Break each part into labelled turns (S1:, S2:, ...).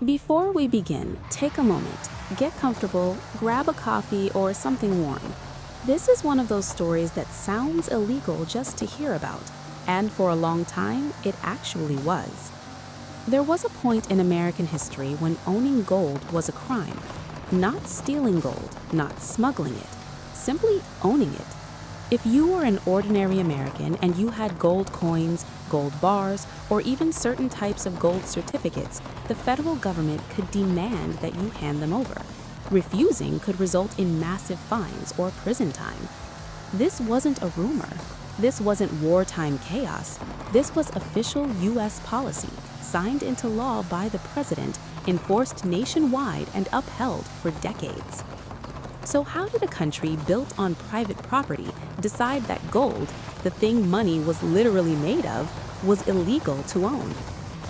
S1: Before we begin, take a moment, get comfortable, grab a coffee or something warm. This is one of those stories that sounds illegal just to hear about, and for a long time, it actually was. There was a point in American history when owning gold was a crime. Not stealing gold, not smuggling it, simply owning it. If you were an ordinary American and you had gold coins, gold bars, or even certain types of gold certificates, the federal government could demand that you hand them over. Refusing could result in massive fines or prison time. This wasn't a rumor. This wasn't wartime chaos. This was official U.S. policy, signed into law by the president, enforced nationwide and upheld for decades. So how did a country built on private property decide that gold, the thing money was literally made of, was illegal to own?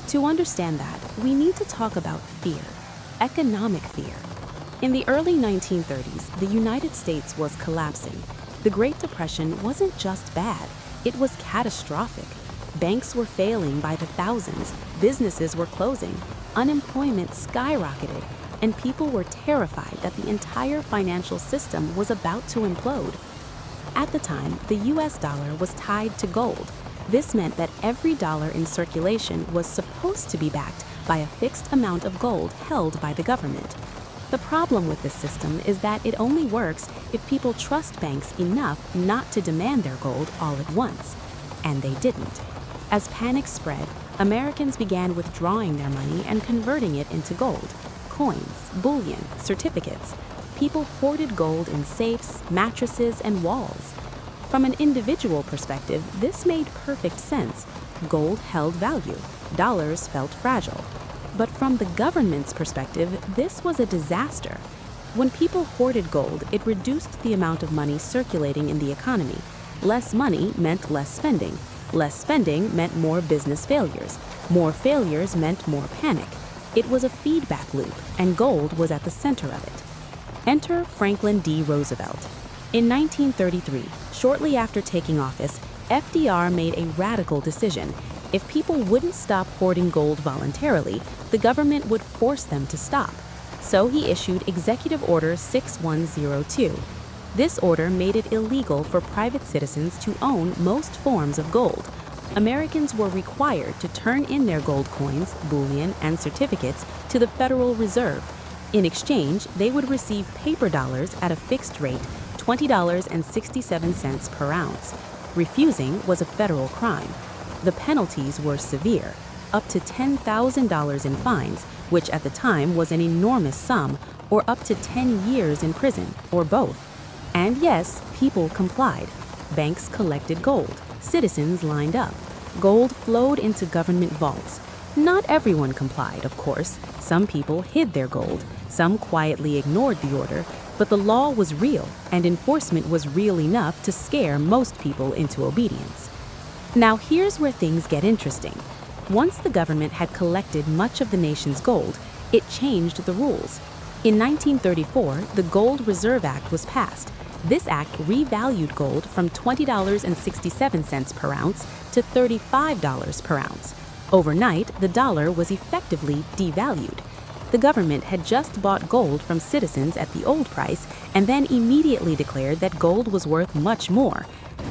S1: To understand that, we need to talk about fear, economic fear. In the early 1930s, the United States was collapsing. The Great Depression wasn't just bad, it was catastrophic. Banks were failing by the thousands, businesses were closing, unemployment skyrocketed, and people were terrified that the entire financial system was about to implode. At the time, the US dollar was tied to gold. This meant that every dollar in circulation was supposed to be backed by a fixed amount of gold held by the government. The problem with this system is that it only works if people trust banks enough not to demand their gold all at once. And they didn't. As panic spread, Americans began withdrawing their money and converting it into gold. Coins, bullion, certificates. People hoarded gold in safes, mattresses, and walls. From an individual perspective, this made perfect sense. Gold held value. Dollars felt fragile. But from the government's perspective, this was a disaster. When people hoarded gold, it reduced the amount of money circulating in the economy. Less money meant less spending. Less spending meant more business failures. More failures meant more panic. It was a feedback loop, and gold was at the center of it. Enter Franklin D. Roosevelt. In 1933, shortly after taking office, FDR made a radical decision. If people wouldn't stop hoarding gold voluntarily, the government would force them to stop. So he issued Executive Order 6102. This order made it illegal for private citizens to own most forms of gold. Americans were required to turn in their gold coins, bullion, and certificates to the Federal Reserve. In exchange, they would receive paper dollars at a fixed rate, $20.67 per ounce. Refusing was a federal crime. The penalties were severe, up to $10,000 in fines, which at the time was an enormous sum, or up to 10 years in prison, or both. And yes, people complied. Banks collected gold. Citizens lined up. Gold flowed into government vaults. Not everyone complied, of course. Some people hid their gold. Some quietly ignored the order. But the law was real, and enforcement was real enough to scare most people into obedience. Now here's where things get interesting. Once the government had collected much of the nation's gold, it changed the rules. In 1934, the Gold Reserve Act was passed. This act revalued gold from $20.67 per ounce to $35 per ounce. Overnight, the dollar was effectively devalued. The government had just bought gold from citizens at the old price and then immediately declared that gold was worth much more.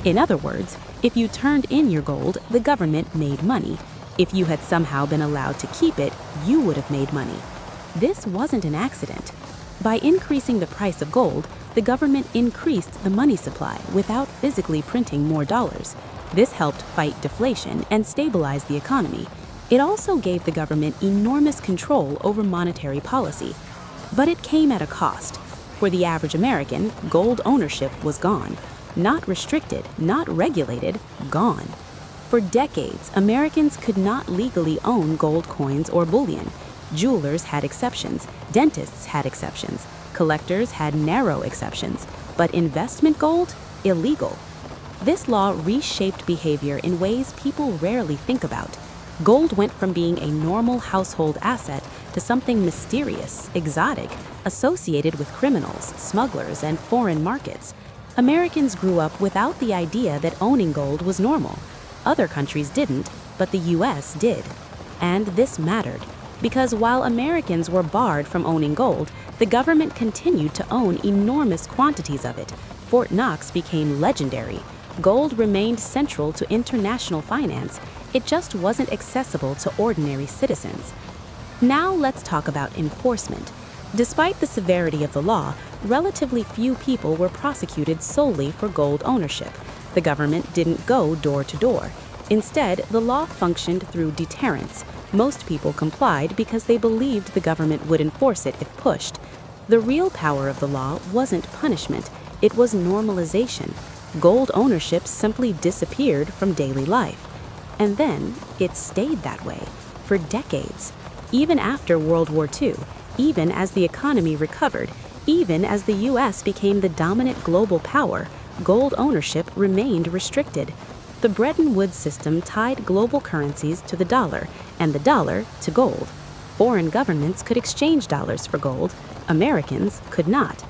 S1: In other words, if you turned in your gold, the government made money. If you had somehow been allowed to keep it, you would have made money. This wasn't an accident. By increasing the price of gold, the government increased the money supply without physically printing more dollars. This helped fight deflation and stabilize the economy. It also gave the government enormous control over monetary policy. But it came at a cost. For the average American, gold ownership was gone. Not restricted, not regulated, gone. For decades, Americans could not legally own gold coins or bullion. Jewelers had exceptions, dentists had exceptions, collectors had narrow exceptions, but investment gold? Illegal. This law reshaped behavior in ways people rarely think about. Gold went from being a normal household asset to something mysterious, exotic, associated with criminals, smugglers, and foreign markets. Americans grew up without the idea that owning gold was normal. Other countries didn't, but the US did. And this mattered. because while Americans were barred from owning gold, the government continued to own enormous quantities of it. Fort Knox became legendary. Gold remained central to international finance. It just wasn't accessible to ordinary citizens. Now let's talk about enforcement. Despite the severity of the law, relatively few people were prosecuted solely for gold ownership. The government didn't go door to door. Instead, the law functioned through deterrence. Most people complied because they believed the government would enforce it if pushed. The real power of the law wasn't punishment, it was normalization. Gold ownership simply disappeared from daily life. And then it stayed that way for decades. Even after World War II, even as the economy recovered, even as the U.S. became the dominant global power, gold ownership remained restricted. The Bretton Woods system tied global currencies to the dollar and the dollar to gold. Foreign governments could exchange dollars for gold. Americans could not.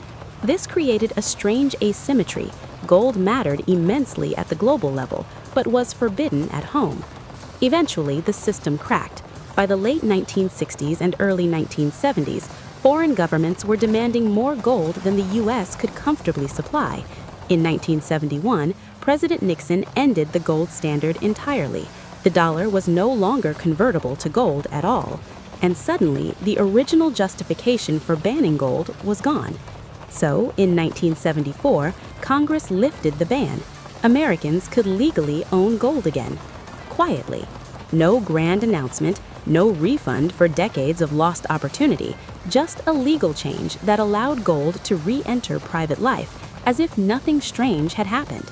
S1: This created a strange asymmetry. Gold mattered immensely at the global level, but was forbidden at home. Eventually, the system cracked. By the late 1960s and early 1970s, foreign governments were demanding more gold than the U.S. could comfortably supply. In 1971, President Nixon ended the gold standard entirely. The dollar was no longer convertible to gold at all. And suddenly, the original justification for banning gold was gone. So, in 1974, Congress lifted the ban. Americans could legally own gold again. Quietly. No grand announcement, no refund for decades of lost opportunity, just a legal change that allowed gold to re-enter private life as if nothing strange had happened.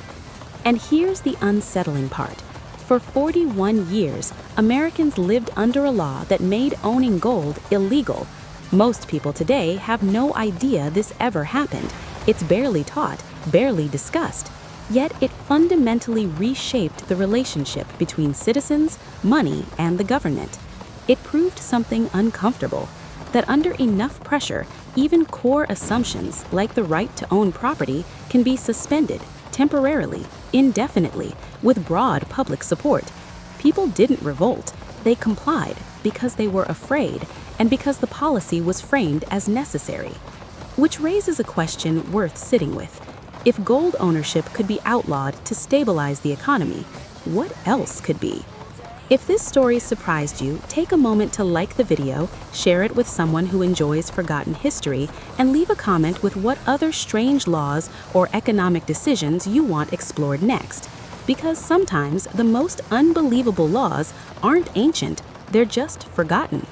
S1: And here's the unsettling part. For 41 years, Americans lived under a law that made owning gold illegal. Most people today have no idea this ever happened. It's barely taught, barely discussed. Yet it fundamentally reshaped the relationship between citizens, money, and the government. It proved something uncomfortable, that under enough pressure, even core assumptions like the right to own property can be suspended temporarily, indefinitely, with broad public support. People didn't revolt, they complied because they were afraid and because the policy was framed as necessary. Which raises a question worth sitting with. If gold ownership could be outlawed to stabilize the economy, what else could be? If this story surprised you, take a moment to like the video, share it with someone who enjoys forgotten history, and leave a comment with what other strange laws or economic decisions you want explored next. Because sometimes the most unbelievable laws aren't ancient, they're just forgotten.